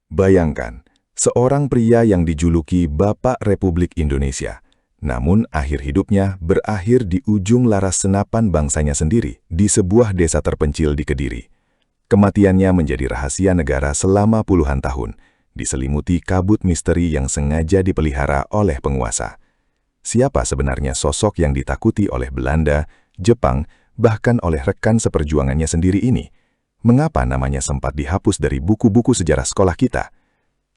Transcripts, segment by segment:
Bayangkan, seorang pria yang dijuluki Bapak Republik Indonesia, namun akhir hidupnya berakhir di ujung laras senapan bangsanya sendiri di sebuah desa terpencil di Kediri. Kematiannya menjadi rahasia negara selama puluhan tahun, diselimuti kabut misteri yang sengaja dipelihara oleh penguasa. Siapa sebenarnya sosok yang ditakuti oleh Belanda, Jepang, bahkan oleh rekan seperjuangannya sendiri ini? Mengapa namanya sempat dihapus dari buku-buku sejarah sekolah kita?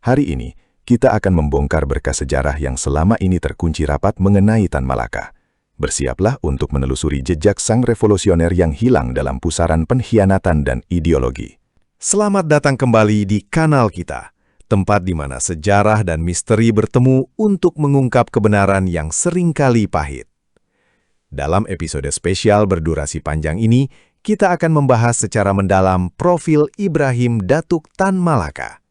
Hari ini, kita akan membongkar berkas sejarah yang selama ini terkunci rapat mengenai Tan Malaka. Bersiaplah untuk menelusuri jejak sang revolusioner yang hilang dalam pusaran pengkhianatan dan ideologi. Selamat datang kembali di kanal kita, tempat di mana sejarah dan misteri bertemu untuk mengungkap kebenaran yang seringkali pahit. Dalam episode spesial berdurasi panjang ini, kita akan membahas secara mendalam profil Ibrahim Datuk Tan Malaka.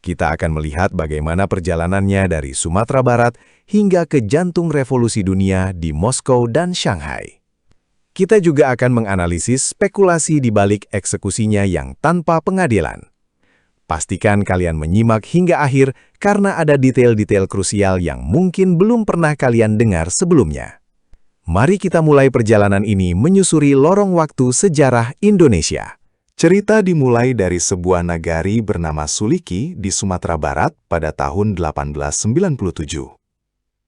Kita akan melihat bagaimana perjalanannya dari Sumatera Barat hingga ke jantung revolusi dunia di Moskow dan Shanghai. Kita juga akan menganalisis spekulasi di balik eksekusinya yang tanpa pengadilan. Pastikan kalian menyimak hingga akhir karena ada detail-detail krusial yang mungkin belum pernah kalian dengar sebelumnya. Mari kita mulai perjalanan ini menyusuri lorong waktu sejarah Indonesia. Cerita dimulai dari sebuah nagari bernama Suliki di Sumatera Barat pada tahun 1897.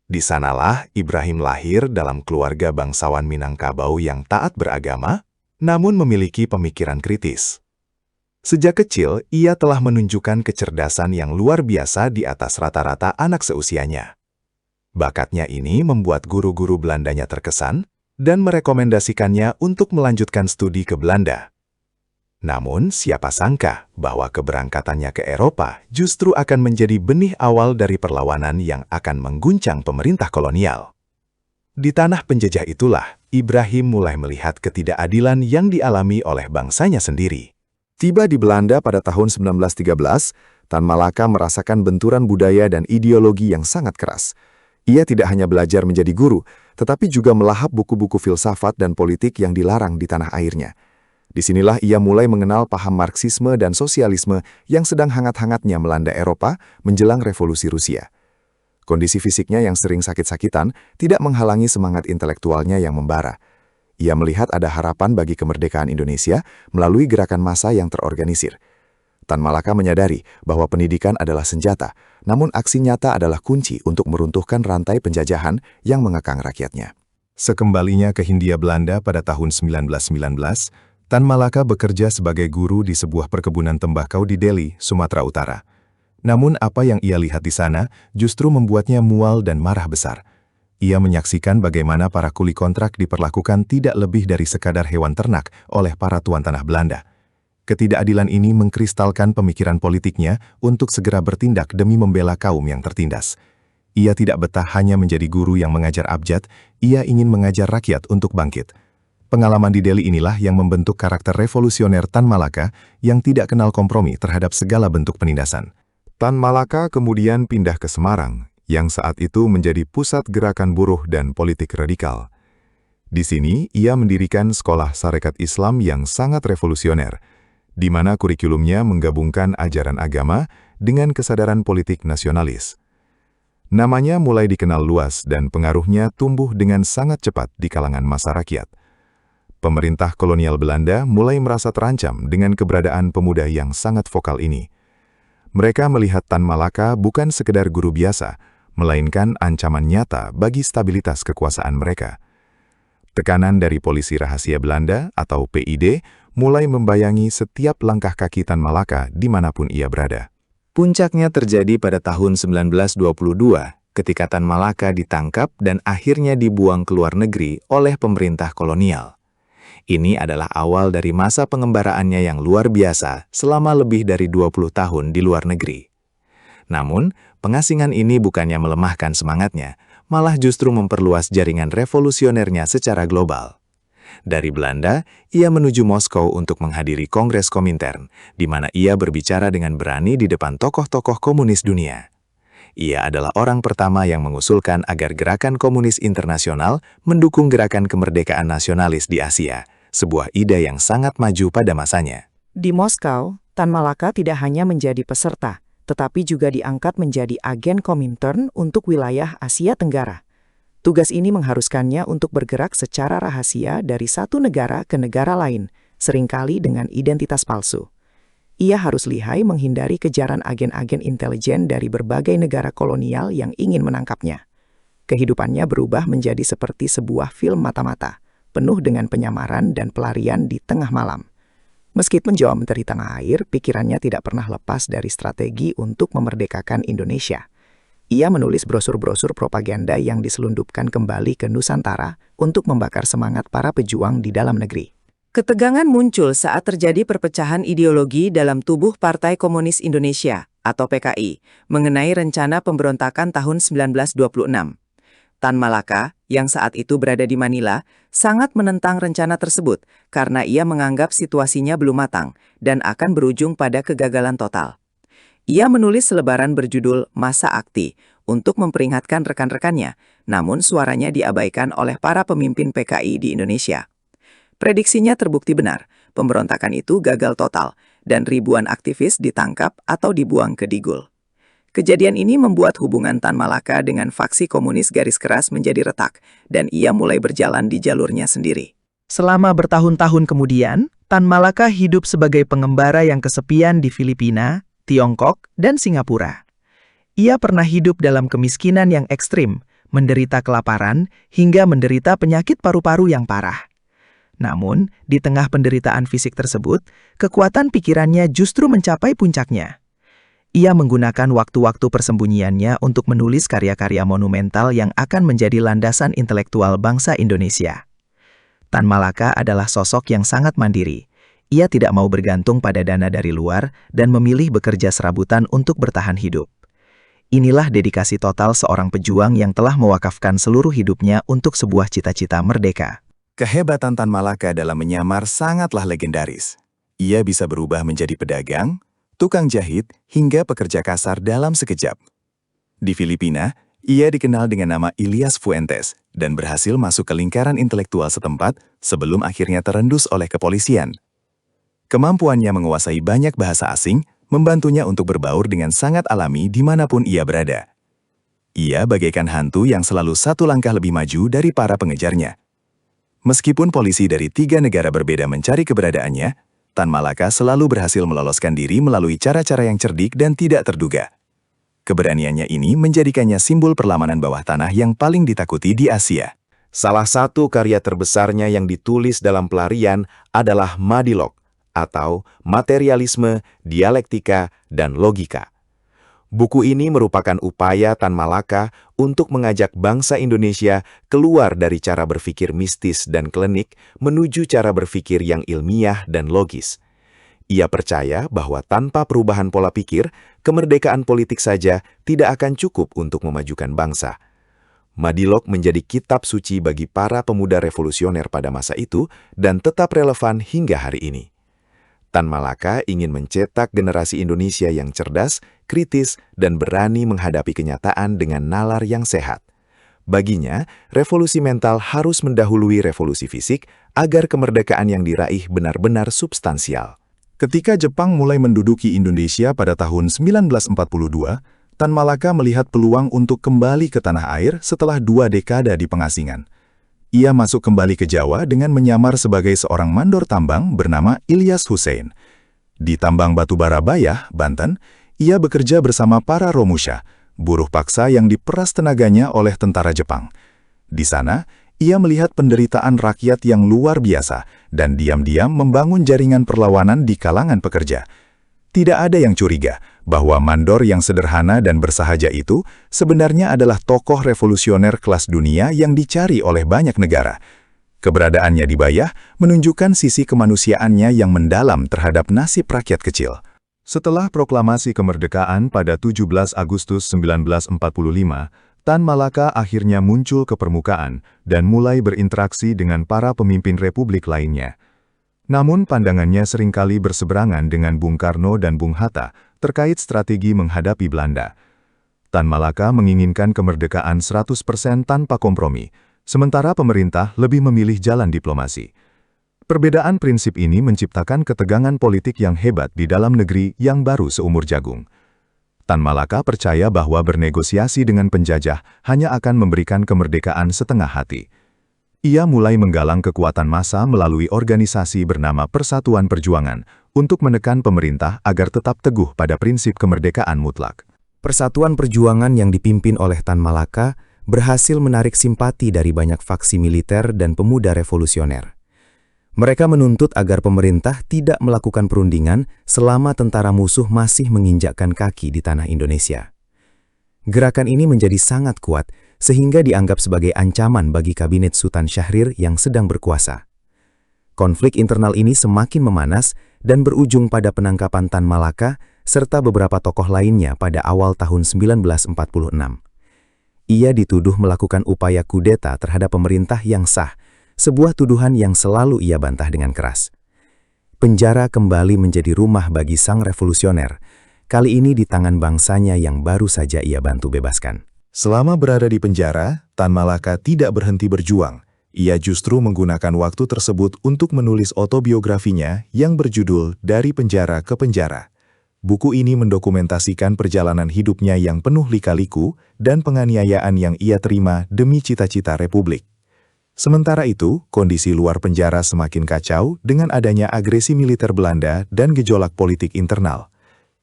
Di sanalah Ibrahim lahir dalam keluarga bangsawan Minangkabau yang taat beragama, namun memiliki pemikiran kritis. Sejak kecil, ia telah menunjukkan kecerdasan yang luar biasa di atas rata-rata anak seusianya. Bakatnya ini membuat guru-guru Belandanya terkesan dan merekomendasikannya untuk melanjutkan studi ke Belanda. Namun, siapa sangka bahwa keberangkatannya ke Eropa justru akan menjadi benih awal dari perlawanan yang akan mengguncang pemerintah kolonial. Di tanah penjajah itulah, Ibrahim mulai melihat ketidakadilan yang dialami oleh bangsanya sendiri. Tiba di Belanda pada tahun 1913, Tan Malaka merasakan benturan budaya dan ideologi yang sangat keras. Ia tidak hanya belajar menjadi guru, tetapi juga melahap buku-buku filsafat dan politik yang dilarang di tanah airnya. Disinilah ia mulai mengenal paham Marxisme dan sosialisme yang sedang hangat-hangatnya melanda Eropa menjelang revolusi Rusia. Kondisi fisiknya yang sering sakit-sakitan tidak menghalangi semangat intelektualnya yang membara. Ia melihat ada harapan bagi kemerdekaan Indonesia melalui gerakan massa yang terorganisir. Tan Malaka menyadari bahwa pendidikan adalah senjata, namun aksi nyata adalah kunci untuk meruntuhkan rantai penjajahan yang mengekang rakyatnya. Sekembalinya ke Hindia Belanda pada tahun 1919, Tan Malaka bekerja sebagai guru di sebuah perkebunan tembakau di Delhi, Sumatera Utara. Namun apa yang ia lihat di sana justru membuatnya mual dan marah besar. Ia menyaksikan bagaimana para kuli kontrak diperlakukan tidak lebih dari sekadar hewan ternak oleh para tuan tanah Belanda. Ketidakadilan ini mengkristalkan pemikiran politiknya untuk segera bertindak demi membela kaum yang tertindas. Ia tidak betah hanya menjadi guru yang mengajar abjad, ia ingin mengajar rakyat untuk bangkit. Pengalaman di Delhi inilah yang membentuk karakter revolusioner Tan Malaka yang tidak kenal kompromi terhadap segala bentuk penindasan. Tan Malaka kemudian pindah ke Semarang, yang saat itu menjadi pusat gerakan buruh dan politik radikal. Di sini, ia mendirikan sekolah Sarekat Islam yang sangat revolusioner, di mana kurikulumnya menggabungkan ajaran agama dengan kesadaran politik nasionalis. Namanya mulai dikenal luas dan pengaruhnya tumbuh dengan sangat cepat di kalangan massa rakyat. Pemerintah kolonial Belanda mulai merasa terancam dengan keberadaan pemuda yang sangat vokal ini. Mereka melihat Tan Malaka bukan sekedar guru biasa, melainkan ancaman nyata bagi stabilitas kekuasaan mereka. Tekanan dari Polisi Rahasia Belanda atau PID mulai membayangi setiap langkah kaki Tan Malaka dimanapun ia berada. Puncaknya terjadi pada tahun 1922 ketika Tan Malaka ditangkap dan akhirnya dibuang ke luar negeri oleh pemerintah kolonial. Ini adalah awal dari masa pengembaraannya yang luar biasa selama lebih dari 20 tahun di luar negeri. Namun, pengasingan ini bukannya melemahkan semangatnya, malah justru memperluas jaringan revolusionernya secara global. Dari Belanda, ia menuju Moskow untuk menghadiri Kongres Komintern, di mana ia berbicara dengan berani di depan tokoh-tokoh komunis dunia. Ia adalah orang pertama yang mengusulkan agar gerakan komunis internasional mendukung gerakan kemerdekaan nasionalis di Asia, sebuah ide yang sangat maju pada masanya. Di Moskow, Tan Malaka tidak hanya menjadi peserta, tetapi juga diangkat menjadi agen Komintern untuk wilayah Asia Tenggara. Tugas ini mengharuskannya untuk bergerak secara rahasia dari satu negara ke negara lain, seringkali dengan identitas palsu. Ia harus lihai menghindari kejaran agen-agen intelijen dari berbagai negara kolonial yang ingin menangkapnya. Kehidupannya berubah menjadi seperti sebuah film mata-mata, penuh dengan penyamaran dan pelarian di tengah malam. Meskipun Jawa Menteri Tanah Air, pikirannya tidak pernah lepas dari strategi untuk memerdekakan Indonesia. Ia menulis brosur-brosur propaganda yang diselundupkan kembali ke Nusantara untuk membakar semangat para pejuang di dalam negeri. Ketegangan muncul saat terjadi perpecahan ideologi dalam tubuh Partai Komunis Indonesia atau PKI mengenai rencana pemberontakan tahun 1926. Tan Malaka, yang saat itu berada di Manila, sangat menentang rencana tersebut karena ia menganggap situasinya belum matang dan akan berujung pada kegagalan total. Ia menulis selebaran berjudul Masa Akti untuk memperingatkan rekan-rekannya, namun suaranya diabaikan oleh para pemimpin PKI di Indonesia. Prediksinya terbukti benar, pemberontakan itu gagal total, dan ribuan aktivis ditangkap atau dibuang ke Digul. Kejadian ini membuat hubungan Tan Malaka dengan faksi komunis garis keras menjadi retak, dan ia mulai berjalan di jalurnya sendiri. Selama bertahun-tahun kemudian, Tan Malaka hidup sebagai pengembara yang kesepian di Filipina, Tiongkok, dan Singapura. Ia pernah hidup dalam kemiskinan yang ekstrim, menderita kelaparan, hingga menderita penyakit paru-paru yang parah. Namun, di tengah penderitaan fisik tersebut, kekuatan pikirannya justru mencapai puncaknya. Ia menggunakan waktu-waktu persembunyiannya untuk menulis karya-karya monumental yang akan menjadi landasan intelektual bangsa Indonesia. Tan Malaka adalah sosok yang sangat mandiri. Ia tidak mau bergantung pada dana dari luar dan memilih bekerja serabutan untuk bertahan hidup. Inilah dedikasi total seorang pejuang yang telah mewakafkan seluruh hidupnya untuk sebuah cita-cita merdeka. Kehebatan Tan Malaka dalam menyamar sangatlah legendaris. Ia bisa berubah menjadi pedagang, tukang jahit, hingga pekerja kasar dalam sekejap. Di Filipina, ia dikenal dengan nama Ilyas Fuentes dan berhasil masuk ke lingkaran intelektual setempat sebelum akhirnya terendus oleh kepolisian. Kemampuannya menguasai banyak bahasa asing membantunya untuk berbaur dengan sangat alami dimanapun ia berada. Ia bagaikan hantu yang selalu satu langkah lebih maju dari para pengejarnya. Meskipun polisi dari 3 negara berbeda mencari keberadaannya, Tan Malaka selalu berhasil meloloskan diri melalui cara-cara yang cerdik dan tidak terduga. Keberaniannya ini menjadikannya simbol perlawanan bawah tanah yang paling ditakuti di Asia. Salah satu karya terbesarnya yang ditulis dalam pelarian adalah Madilog, atau Materialisme, Dialektika, dan Logika. Buku ini merupakan upaya Tan Malaka untuk mengajak bangsa Indonesia keluar dari cara berpikir mistis dan klinik menuju cara berpikir yang ilmiah dan logis. Ia percaya bahwa tanpa perubahan pola pikir, kemerdekaan politik saja tidak akan cukup untuk memajukan bangsa. Madilog menjadi kitab suci bagi para pemuda revolusioner pada masa itu dan tetap relevan hingga hari ini. Tan Malaka ingin mencetak generasi Indonesia yang cerdas, kritis, dan berani menghadapi kenyataan dengan nalar yang sehat. Baginya, revolusi mental harus mendahului revolusi fisik agar kemerdekaan yang diraih benar-benar substansial. Ketika Jepang mulai menduduki Indonesia pada tahun 1942, Tan Malaka melihat peluang untuk kembali ke tanah air setelah 2 dekade di pengasingan. Ia masuk kembali ke Jawa dengan menyamar sebagai seorang mandor tambang bernama Ilyas Hussein. Di tambang batubara Bayah, Banten, ia bekerja bersama para Romusha, buruh paksa yang diperas tenaganya oleh tentara Jepang. Di sana, ia melihat penderitaan rakyat yang luar biasa dan diam-diam membangun jaringan perlawanan di kalangan pekerja. Tidak ada yang curiga bahwa mandor yang sederhana dan bersahaja itu sebenarnya adalah tokoh revolusioner kelas dunia yang dicari oleh banyak negara. Keberadaannya di Bayah menunjukkan sisi kemanusiaannya yang mendalam terhadap nasib rakyat kecil. Setelah proklamasi kemerdekaan pada 17 Agustus 1945, Tan Malaka akhirnya muncul ke permukaan dan mulai berinteraksi dengan para pemimpin republik lainnya. Namun pandangannya seringkali berseberangan dengan Bung Karno dan Bung Hatta terkait strategi menghadapi Belanda. Tan Malaka menginginkan kemerdekaan 100% tanpa kompromi, sementara pemerintah lebih memilih jalan diplomasi. Perbedaan prinsip ini menciptakan ketegangan politik yang hebat di dalam negeri yang baru seumur jagung. Tan Malaka percaya bahwa bernegosiasi dengan penjajah hanya akan memberikan kemerdekaan setengah hati. Ia mulai menggalang kekuatan massa melalui organisasi bernama Persatuan Perjuangan untuk menekan pemerintah agar tetap teguh pada prinsip kemerdekaan mutlak. Persatuan Perjuangan yang dipimpin oleh Tan Malaka berhasil menarik simpati dari banyak faksi militer dan pemuda revolusioner. Mereka menuntut agar pemerintah tidak melakukan perundingan selama tentara musuh masih menginjakkan kaki di tanah Indonesia. Gerakan ini menjadi sangat kuat sehingga dianggap sebagai ancaman bagi kabinet Sultan Syahrir yang sedang berkuasa. Konflik internal ini semakin memanas dan berujung pada penangkapan Tan Malaka serta beberapa tokoh lainnya pada awal tahun 1946. Ia dituduh melakukan upaya kudeta terhadap pemerintah yang sah, sebuah tuduhan yang selalu ia bantah dengan keras. Penjara kembali menjadi rumah bagi sang revolusioner, kali ini di tangan bangsanya yang baru saja ia bantu bebaskan. Selama berada di penjara, Tan Malaka tidak berhenti berjuang. Ia justru menggunakan waktu tersebut untuk menulis autobiografinya yang berjudul Dari Penjara ke Penjara. Buku ini mendokumentasikan perjalanan hidupnya yang penuh lika-liku dan penganiayaan yang ia terima demi cita-cita republik. Sementara itu, kondisi luar penjara semakin kacau dengan adanya agresi militer Belanda dan gejolak politik internal.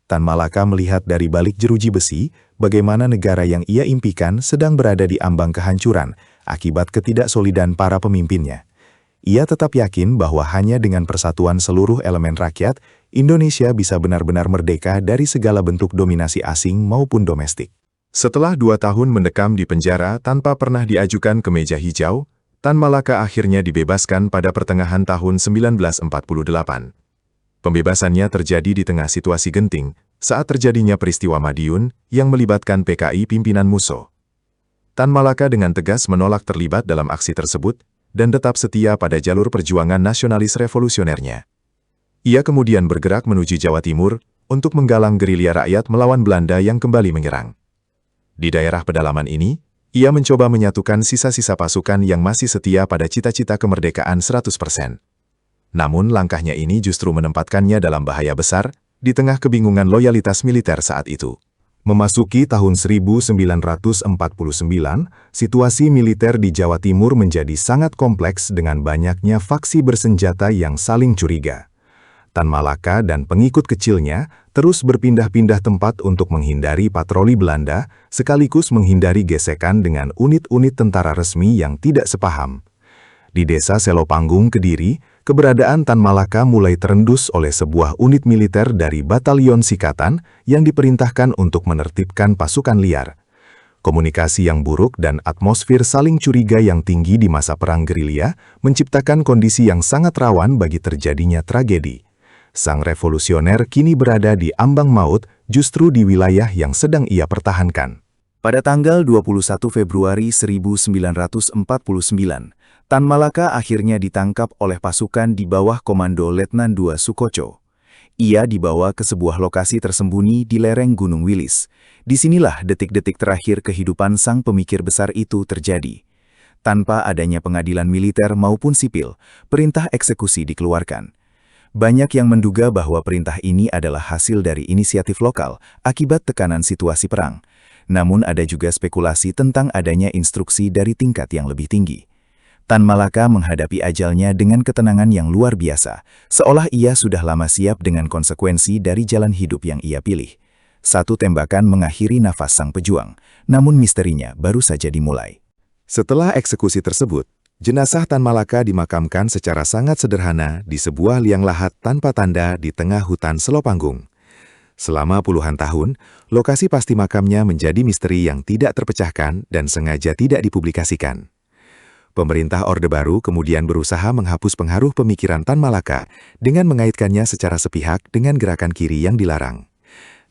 Tan Malaka melihat dari balik jeruji besi bagaimana negara yang ia impikan sedang berada di ambang kehancuran akibat ketidaksolidan para pemimpinnya. Ia tetap yakin bahwa hanya dengan persatuan seluruh elemen rakyat, Indonesia bisa benar-benar merdeka dari segala bentuk dominasi asing maupun domestik. Setelah 2 tahun mendekam di penjara tanpa pernah diajukan ke meja hijau, Tan Malaka akhirnya dibebaskan pada pertengahan tahun 1948. Pembebasannya terjadi di tengah situasi genting saat terjadinya peristiwa Madiun yang melibatkan PKI pimpinan Musso. Tan Malaka dengan tegas menolak terlibat dalam aksi tersebut dan tetap setia pada jalur perjuangan nasionalis revolusionernya. Ia kemudian bergerak menuju Jawa Timur untuk menggalang gerilya rakyat melawan Belanda yang kembali menyerang. Di daerah pedalaman ini, ia mencoba menyatukan sisa-sisa pasukan yang masih setia pada cita-cita kemerdekaan 100%. Namun langkahnya ini justru menempatkannya dalam bahaya besar di tengah kebingungan loyalitas militer saat itu. Memasuki tahun 1949, situasi militer di Jawa Timur menjadi sangat kompleks dengan banyaknya faksi bersenjata yang saling curiga. Tan Malaka dan pengikut kecilnya terus berpindah-pindah tempat untuk menghindari patroli Belanda, sekaligus menghindari gesekan dengan unit-unit tentara resmi yang tidak sepaham. Di desa Selopanggung, Kediri, keberadaan Tan Malaka mulai terendus oleh sebuah unit militer dari Batalion Sikatan yang diperintahkan untuk menertibkan pasukan liar. Komunikasi yang buruk dan atmosfer saling curiga yang tinggi di masa perang gerilya menciptakan kondisi yang sangat rawan bagi terjadinya tragedi. Sang revolusioner kini berada di ambang maut justru di wilayah yang sedang ia pertahankan. Pada tanggal 21 Februari 1949, Tan Malaka akhirnya ditangkap oleh pasukan di bawah komando Letnan II Sukoco. Ia dibawa ke sebuah lokasi tersembunyi di lereng Gunung Wilis. Disinilah detik-detik terakhir kehidupan sang pemikir besar itu terjadi. Tanpa adanya pengadilan militer maupun sipil, perintah eksekusi dikeluarkan. Banyak yang menduga bahwa perintah ini adalah hasil dari inisiatif lokal akibat tekanan situasi perang. Namun ada juga spekulasi tentang adanya instruksi dari tingkat yang lebih tinggi. Tan Malaka menghadapi ajalnya dengan ketenangan yang luar biasa, seolah ia sudah lama siap dengan konsekuensi dari jalan hidup yang ia pilih. Satu tembakan mengakhiri nafas sang pejuang, namun misterinya baru saja dimulai. Setelah eksekusi tersebut, jenazah Tan Malaka dimakamkan secara sangat sederhana di sebuah liang lahat tanpa tanda di tengah hutan Selopanggung. Selama puluhan tahun, lokasi pasti makamnya menjadi misteri yang tidak terpecahkan dan sengaja tidak dipublikasikan. Pemerintah Orde Baru kemudian berusaha menghapus pengaruh pemikiran Tan Malaka dengan mengaitkannya secara sepihak dengan gerakan kiri yang dilarang.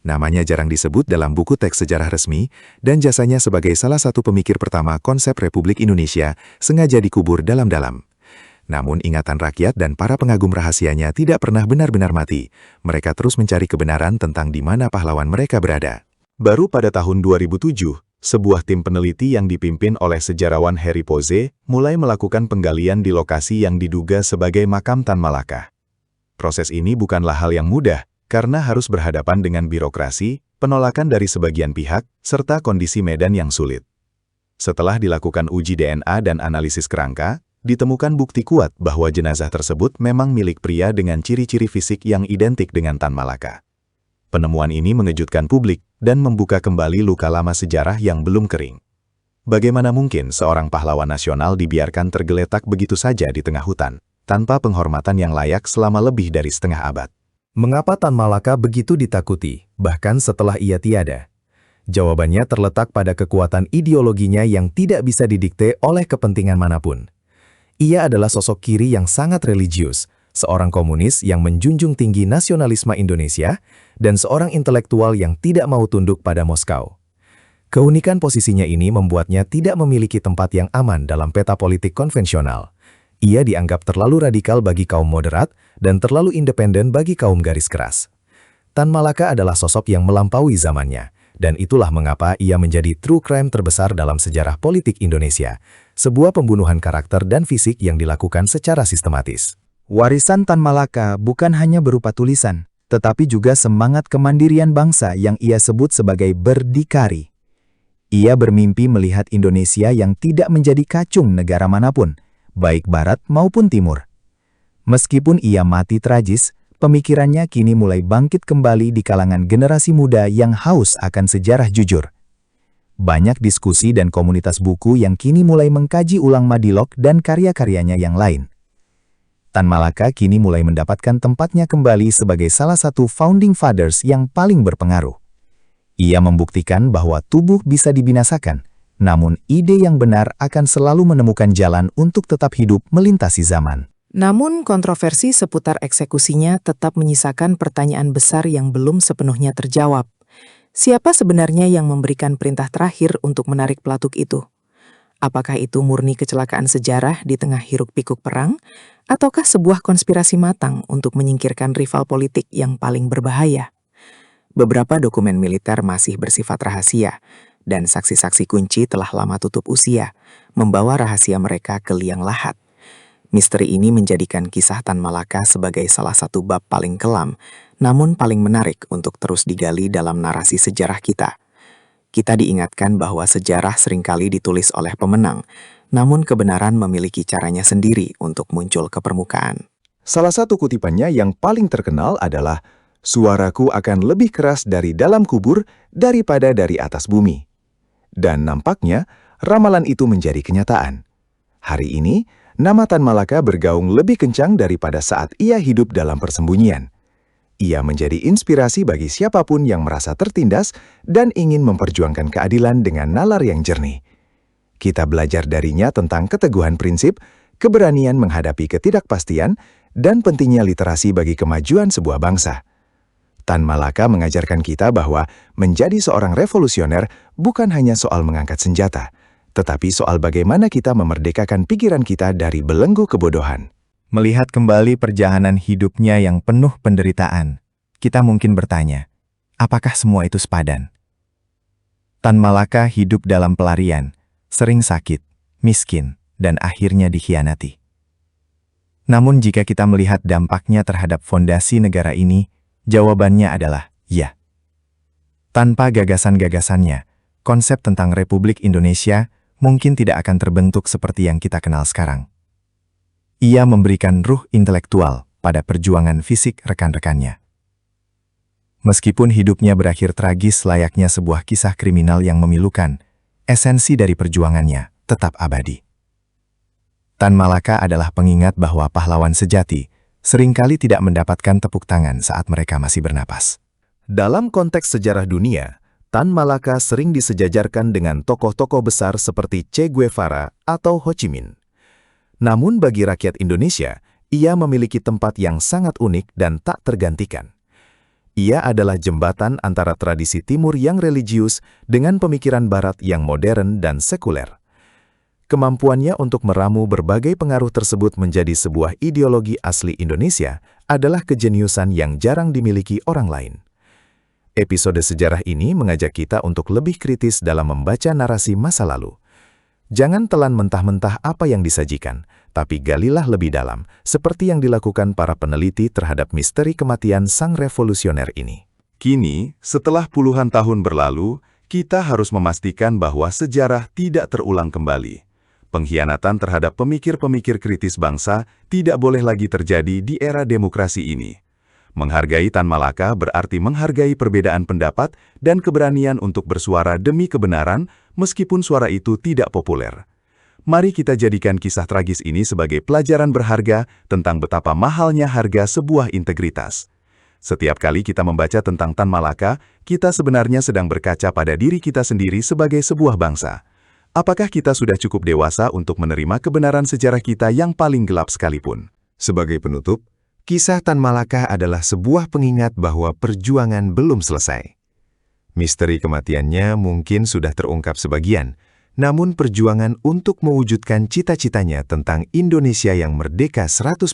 Namanya jarang disebut dalam buku teks sejarah resmi, dan jasanya sebagai salah satu pemikir pertama konsep Republik Indonesia sengaja dikubur dalam-dalam. Namun ingatan rakyat dan para pengagum rahasianya tidak pernah benar-benar mati. Mereka terus mencari kebenaran tentang di mana pahlawan mereka berada. Baru pada tahun 2007, sebuah tim peneliti yang dipimpin oleh sejarawan Harry Poze mulai melakukan penggalian di lokasi yang diduga sebagai makam Tan Malaka. Proses ini bukanlah hal yang mudah, karena harus berhadapan dengan birokrasi, penolakan dari sebagian pihak, serta kondisi medan yang sulit. Setelah dilakukan uji DNA dan analisis kerangka, ditemukan bukti kuat bahwa jenazah tersebut memang milik pria dengan ciri-ciri fisik yang identik dengan Tan Malaka. Penemuan ini mengejutkan publik dan membuka kembali luka lama sejarah yang belum kering. Bagaimana mungkin seorang pahlawan nasional dibiarkan tergeletak begitu saja di tengah hutan, tanpa penghormatan yang layak selama lebih dari setengah abad? Mengapa Tan Malaka begitu ditakuti, bahkan setelah ia tiada? Jawabannya terletak pada kekuatan ideologinya yang tidak bisa didikte oleh kepentingan manapun. Ia adalah sosok kiri yang sangat religius, seorang komunis yang menjunjung tinggi nasionalisme Indonesia, dan seorang intelektual yang tidak mau tunduk pada Moskow. Keunikan posisinya ini membuatnya tidak memiliki tempat yang aman dalam peta politik konvensional. Ia dianggap terlalu radikal bagi kaum moderat dan terlalu independen bagi kaum garis keras. Tan Malaka adalah sosok yang melampaui zamannya, dan itulah mengapa ia menjadi true crime terbesar dalam sejarah politik Indonesia, sebuah pembunuhan karakter dan fisik yang dilakukan secara sistematis. Warisan Tan Malaka bukan hanya berupa tulisan, tetapi juga semangat kemandirian bangsa yang ia sebut sebagai berdikari. Ia bermimpi melihat Indonesia yang tidak menjadi kacung negara manapun, baik Barat maupun Timur. Meskipun ia mati tragis, pemikirannya kini mulai bangkit kembali di kalangan generasi muda yang haus akan sejarah jujur. Banyak diskusi dan komunitas buku yang kini mulai mengkaji ulang Madilog dan karya-karyanya yang lain. Tan Malaka kini mulai mendapatkan tempatnya kembali sebagai salah satu founding fathers yang paling berpengaruh. Ia membuktikan bahwa tubuh bisa dibinasakan, namun ide yang benar akan selalu menemukan jalan untuk tetap hidup melintasi zaman. Namun kontroversi seputar eksekusinya tetap menyisakan pertanyaan besar yang belum sepenuhnya terjawab. Siapa sebenarnya yang memberikan perintah terakhir untuk menarik pelatuk itu? Apakah itu murni kecelakaan sejarah di tengah hiruk-pikuk perang, ataukah sebuah konspirasi matang untuk menyingkirkan rival politik yang paling berbahaya? Beberapa dokumen militer masih bersifat rahasia, dan saksi-saksi kunci telah lama tutup usia, membawa rahasia mereka ke liang lahat. Misteri ini menjadikan kisah Tan Malaka sebagai salah satu bab paling kelam, namun paling menarik untuk terus digali dalam narasi sejarah kita. Kita diingatkan bahwa sejarah seringkali ditulis oleh pemenang, namun kebenaran memiliki caranya sendiri untuk muncul ke permukaan. Salah satu kutipannya yang paling terkenal adalah, "Suaraku akan lebih keras dari dalam kubur daripada dari atas bumi." Dan nampaknya, ramalan itu menjadi kenyataan. Hari ini, nama Tan Malaka bergaung lebih kencang daripada saat ia hidup dalam persembunyian. Ia menjadi inspirasi bagi siapapun yang merasa tertindas dan ingin memperjuangkan keadilan dengan nalar yang jernih. Kita belajar darinya tentang keteguhan prinsip, keberanian menghadapi ketidakpastian, dan pentingnya literasi bagi kemajuan sebuah bangsa. Tan Malaka mengajarkan kita bahwa menjadi seorang revolusioner bukan hanya soal mengangkat senjata, tetapi soal bagaimana kita memerdekakan pikiran kita dari belenggu kebodohan. Melihat kembali perjalanan hidupnya yang penuh penderitaan, kita mungkin bertanya, apakah semua itu sepadan? Tan Malaka hidup dalam pelarian, sering sakit, miskin, dan akhirnya dikhianati. Namun jika kita melihat dampaknya terhadap fondasi negara ini, jawabannya adalah ya. Tanpa gagasan-gagasannya, konsep tentang Republik Indonesia mungkin tidak akan terbentuk seperti yang kita kenal sekarang. Ia memberikan ruh intelektual pada perjuangan fisik rekan-rekannya. Meskipun hidupnya berakhir tragis layaknya sebuah kisah kriminal yang memilukan, esensi dari perjuangannya tetap abadi. Tan Malaka adalah pengingat bahwa pahlawan sejati seringkali tidak mendapatkan tepuk tangan saat mereka masih bernapas. Dalam konteks sejarah dunia, Tan Malaka sering disejajarkan dengan tokoh-tokoh besar seperti Che Guevara atau Ho Chi Minh. Namun bagi rakyat Indonesia, ia memiliki tempat yang sangat unik dan tak tergantikan. Ia adalah jembatan antara tradisi Timur yang religius dengan pemikiran Barat yang modern dan sekuler. Kemampuannya untuk meramu berbagai pengaruh tersebut menjadi sebuah ideologi asli Indonesia adalah kejeniusan yang jarang dimiliki orang lain. Episode sejarah ini mengajak kita untuk lebih kritis dalam membaca narasi masa lalu. Jangan telan mentah-mentah apa yang disajikan, tapi galilah lebih dalam, seperti yang dilakukan para peneliti terhadap misteri kematian sang revolusioner ini. Kini, setelah puluhan tahun berlalu, kita harus memastikan bahwa sejarah tidak terulang kembali. Pengkhianatan terhadap pemikir-pemikir kritis bangsa tidak boleh lagi terjadi di era demokrasi ini. Menghargai Tan Malaka berarti menghargai perbedaan pendapat dan keberanian untuk bersuara demi kebenaran meskipun suara itu tidak populer. Mari kita jadikan kisah tragis ini sebagai pelajaran berharga tentang betapa mahalnya harga sebuah integritas. Setiap kali kita membaca tentang Tan Malaka, kita sebenarnya sedang berkaca pada diri kita sendiri sebagai sebuah bangsa. Apakah kita sudah cukup dewasa untuk menerima kebenaran sejarah kita yang paling gelap sekalipun? Sebagai penutup, kisah Tan Malaka adalah sebuah pengingat bahwa perjuangan belum selesai. Misteri kematiannya mungkin sudah terungkap sebagian, namun perjuangan untuk mewujudkan cita-citanya tentang Indonesia yang merdeka 100%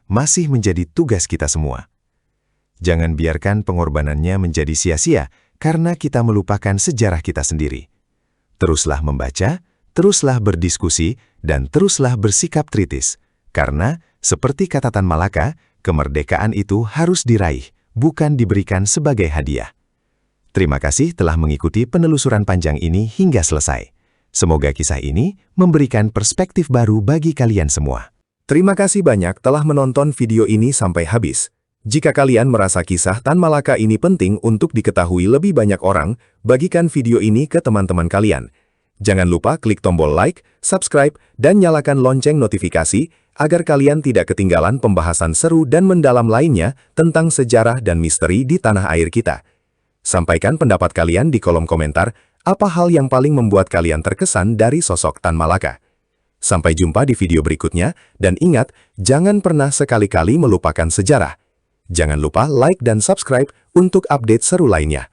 masih menjadi tugas kita semua. Jangan biarkan pengorbanannya menjadi sia-sia karena kita melupakan sejarah kita sendiri. Teruslah membaca, teruslah berdiskusi, dan teruslah bersikap kritis. Karena, seperti kata Tan Malaka, kemerdekaan itu harus diraih, bukan diberikan sebagai hadiah. Terima kasih telah mengikuti penelusuran panjang ini hingga selesai. Semoga kisah ini memberikan perspektif baru bagi kalian semua. Terima kasih banyak telah menonton video ini sampai habis. Jika kalian merasa kisah Tan Malaka ini penting untuk diketahui lebih banyak orang, bagikan video ini ke teman-teman kalian. Jangan lupa klik tombol like, subscribe, dan nyalakan lonceng notifikasi agar kalian tidak ketinggalan pembahasan seru dan mendalam lainnya tentang sejarah dan misteri di tanah air kita. Sampaikan pendapat kalian di kolom komentar, apa hal yang paling membuat kalian terkesan dari sosok Tan Malaka. Sampai jumpa di video berikutnya, dan ingat, jangan pernah sekali-kali melupakan sejarah. Jangan lupa like dan subscribe untuk update seru lainnya.